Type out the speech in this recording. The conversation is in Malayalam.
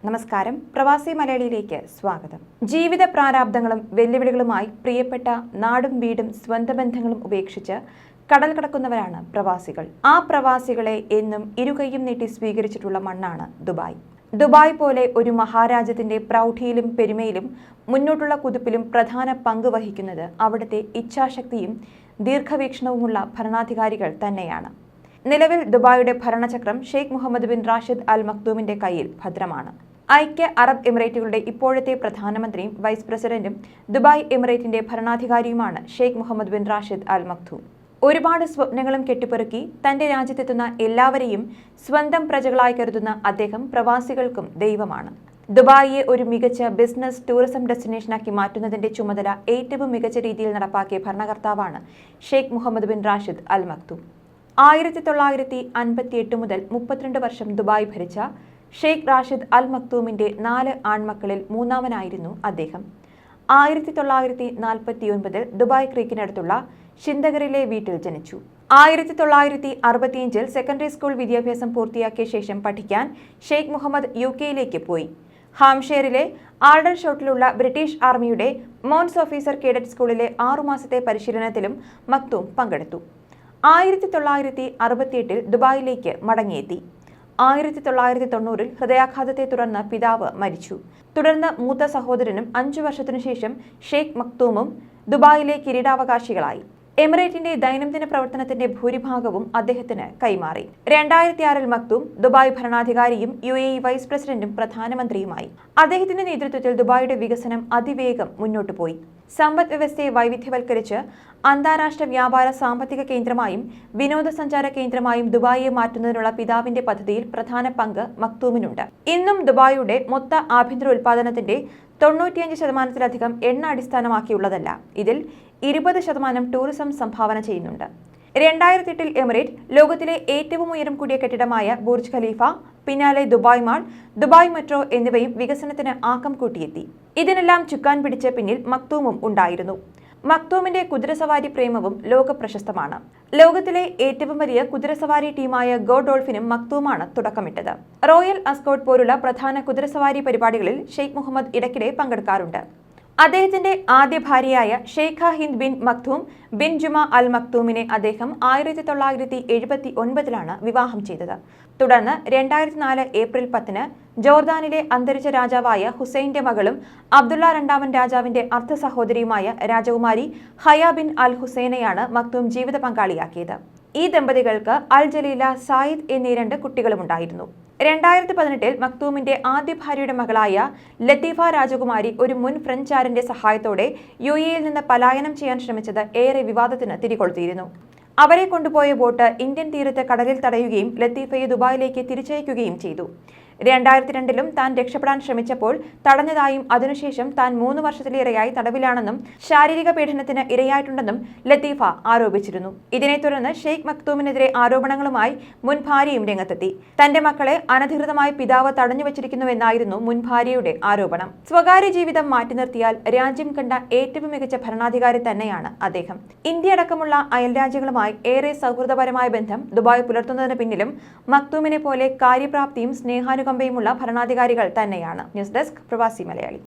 നമസ്കാരം, പ്രവാസി മലയാളിയിലേക്ക് സ്വാഗതം. ജീവിത പ്രാരാബ്ദങ്ങളും വെല്ലുവിളികളുമായി പ്രിയപ്പെട്ട നാടും വീടും സ്വന്തം ബന്ധങ്ങളും ഉപേക്ഷിച്ച് കടൽ കടക്കുന്നവരാണ് പ്രവാസികൾ. ആ പ്രവാസികളെ എന്നും ഇരുകൈയും നീട്ടി സ്വീകരിച്ചിട്ടുള്ള മണ്ണാണ് ദുബായ്. ദുബായ് പോലെ ഒരു മഹാരാജ്യത്തിന്റെ പ്രൗഢിയിലും പെരുമയിലും മുന്നോട്ടുള്ള കുതിപ്പിലും പ്രധാന പങ്ക് വഹിക്കുന്നത് അവിടുത്തെ ഇച്ഛാശക്തിയും ദീർഘവീക്ഷണവുമുള്ള ഭരണാധികാരികൾ തന്നെയാണ്. നിലവിൽ ദുബായിയുടെ ഭരണചക്രം Sheikh Mohammed bin Rashid Al മക്തൂമിന്റെ കയ്യിൽ ഭദ്രമാണ്. ഐക്യ അറബ് എമിറേറ്റുകളുടെ ഇപ്പോഴത്തെ പ്രധാനമന്ത്രിയും വൈസ് പ്രസിഡന്റും ദുബായ് എമിറേറ്റിന്റെ ഭരണാധികാരിയുമാണ് Sheikh Mohammed bin Rashid Al Maktoum. ഒരുപാട് സ്വപ്നങ്ങളും കെട്ടിപ്പെറുക്കി തന്റെ രാജ്യത്തെത്തുന്ന എല്ലാവരെയും സ്വന്തം പ്രജകളായി കരുതുന്ന അദ്ദേഹം പ്രവാസികൾക്കും ദൈവമാണ്. ദുബായിയെ ഒരു മികച്ച ബിസിനസ് ടൂറിസം ഡെസ്റ്റിനേഷനാക്കി മാറ്റുന്നതിന്റെ ചുമതല ഏറ്റവും മികച്ച രീതിയിൽ നടപ്പാക്കിയ ഭരണകർത്താവാണ് Sheikh Mohammed bin Rashid Al Maktoum. 1958 മുതൽ 32 വർഷം ദുബായ് ഭരിച്ച ഷെയ്ഖ് റാഷിദ് അൽ മക്തൂമിന്റെ 4 ആൺമക്കളിൽ മൂന്നാമനായിരുന്നു അദ്ദേഹം. 1949 ദുബായ് ക്രീക്കിനടുത്തുള്ള ഷിന്തഗറിലെ വീട്ടിൽ ജനിച്ചു. 1965 സെക്കൻഡറി സ്കൂൾ വിദ്യാഭ്യാസം പൂർത്തിയാക്കിയ ശേഷം പഠിക്കാൻ ഷെയ്ഖ് മുഹമ്മദ് UK പോയി. ഹാംഷെയറിലെ ആൾഡർഷോട്ടിലുള്ള ബ്രിട്ടീഷ് ആർമിയുടെ മോൺസ് ഓഫീസർ കേഡറ്റ് സ്കൂളിലെ 6 മാസത്തെ പരിശീലനത്തിലും മക്തൂം പങ്കെടുത്തു. 1968 ദുബായിലേക്ക് മടങ്ങിയെത്തി. 1990 ഹൃദയാഘാതത്തെ തുടർന്ന് പിതാവ് മരിച്ചു. തുടർന്ന് മൂത്ത സഹോദരനും 5 വർഷത്തിനു ശേഷം ഷെയ്ഖ് മക്തൂമും ദുബായിലെ കിരീടാവകാശികളായി. എമിറേറ്റിന്റെ ദൈനംദിന പ്രവർത്തനത്തിന്റെ ഭൂരിഭാഗവും അദ്ദേഹത്തിന് കൈമാറി. 2006 മക്തൂം ദുബായ് ഭരണാധികാരിയും UAE വൈസ് പ്രസിഡന്റും പ്രധാനമന്ത്രിയുമായി. അദ്ദേഹത്തിന്റെ നേതൃത്വത്തിൽ ദുബായിയുടെ വികസനം അതിവേഗം മുന്നോട്ടു പോയി. സമ്പദ് വ്യവസ്ഥയെ വൈവിധ്യവൽക്കരിച്ച് അന്താരാഷ്ട്ര വ്യാപാര സാമ്പത്തിക കേന്ദ്രമായും വിനോദസഞ്ചാര കേന്ദ്രമായും ദുബായിയെ മാറ്റുന്നതിനുള്ള പിതാവിന്റെ പദ്ധതിയിൽ പ്രധാന പങ്ക് മക്തൂമിനുണ്ട്. ഇന്നും ദുബായിയുടെ മൊത്ത ആഭ്യന്തര ഉൽപാദനത്തിന്റെ 95% എണ്ണ അടിസ്ഥാനമാക്കിയുള്ളതല്ല. ഇതിൽ 20% ടൂറിസം സംഭാവന ചെയ്യുന്നുണ്ട്. 2008 എമിറേറ്റ് ലോകത്തിലെ ഏറ്റവും ഉയരം കൂടിയ കെട്ടിടമായ ബുർജ് ഖലീഫ, പിന്നാലെ ദുബായ് മാൾ, ദുബായ് മെട്രോ എന്നിവയും വികസനത്തിന് ആക്കം കൂട്ടിയെത്തി. ഇതിനെല്ലാം ചുക്കാൻ പിടിച്ച പിന്നിൽ മക്തൂമും ഉണ്ടായിരുന്നു. മക്തൂമിന്റെ കുതിരസവാരി പ്രേമവും ലോക പ്രശസ്തമാണ്. ലോകത്തിലെ ഏറ്റവും വലിയ കുതിരസവാരി ടീമായ ഗോ ഡോൾഫിനും മക്തൂമാണ് തുടക്കമിട്ടത്. റോയൽ അസ്കോട്ട് പോലുള്ള പ്രധാന കുതിരസവാരി പരിപാടികളിൽ ഷെയ്ഖ് മുഹമ്മദ് ഇടയ്ക്കിടെ പങ്കെടുക്കാറുണ്ട്. അദ്ദേഹത്തിന്റെ ആദ്യ ഭാര്യയായ Sheikha Hind bin Maktoum bin ജുമ അൽ മക്തൂമിനെ അദ്ദേഹം 1979 വിവാഹം ചെയ്തത്. തുടർന്ന് 2004 ഏപ്രിൽ 10 ജോർദാനിലെ അന്തരിച്ച രാജാവായ ഹുസൈന്റെ മകളും അബ്ദുള്ള രണ്ടാമൻ രാജാവിന്റെ അർദ്ധ സഹോദരിയുമായ രാജകുമാരി ഹയ ബിൻ അൽ ഹുസൈനെയാണ് മക്തൂം ജീവിത പങ്കാളിയാക്കിയത്. ഈ ദമ്പതികൾക്ക് അൽ ജലീല, സായിദ് എന്നീ 2 കുട്ടികളുമുണ്ടായിരുന്നു. 2018 മക്തൂമിന്റെ ആദ്യ ഭാര്യയുടെ മകളായ ലത്തീഫ രാജകുമാരി ഒരു മുൻ ഫ്രഞ്ചുകാരന്റെ സഹായത്തോടെ UAE നിന്ന് പലായനം ചെയ്യാൻ ശ്രമിച്ചത് ഏറെ വിവാദത്തിന് തിരികൊളുത്തിയിരുന്നു. അവരെ കൊണ്ടുപോയ ബോട്ട് ഇന്ത്യൻ തീരത്ത് കടലിൽ തടയുകയും ലത്തീഫയെ ദുബായിലേക്ക് തിരിച്ചയക്കുകയും ചെയ്തു. 2002 താൻ രക്ഷപ്പെടാൻ ശ്രമിച്ചപ്പോൾ തടഞ്ഞതായും അതിനുശേഷം താൻ 3 വർഷത്തിലേറെയായി തടവിലാണെന്നും ശാരീരിക പീഡനത്തിന് ഇരയായിട്ടുണ്ടെന്നും ലത്തീഫ ആരോപിച്ചിരുന്നു. ഇതിനെ തുടർന്ന് ഷെയ്ഖ് മക്തൂമിനെതിരെ ആരോപണങ്ങളുമായി മുൻ ഭാര്യയും രംഗത്തെത്തി. തന്റെ മക്കളെ അനധികൃതമായി പിതാവ് തടഞ്ഞുവച്ചിരിക്കുന്നുവെന്നായിരുന്നു മുൻ ഭാര്യയുടെ ആരോപണം. സ്വകാര്യ ജീവിതം മാറ്റി നിർത്തിയാൽ രാജ്യം കണ്ട ഏറ്റവും മികച്ച ഭരണാധികാരി തന്നെയാണ് അദ്ദേഹം. ഇന്ത്യ അടക്കമുള്ള അയൽരാജ്യങ്ങളുമായി ഏറെ സൗഹൃദപരമായ ബന്ധം ദുബായ് പുലർത്തുന്നതിന് പിന്നിലും മക്തൂമിനെ പോലെ കാര്യപ്രാപ്തിയും സ്നേഹാനുകമ്പയുമുള്ള ഭരണാധികാരികൾ തന്നെയാണ്. ന്യൂസ് ഡെസ്ക്, പ്രവാസി മലയാളി.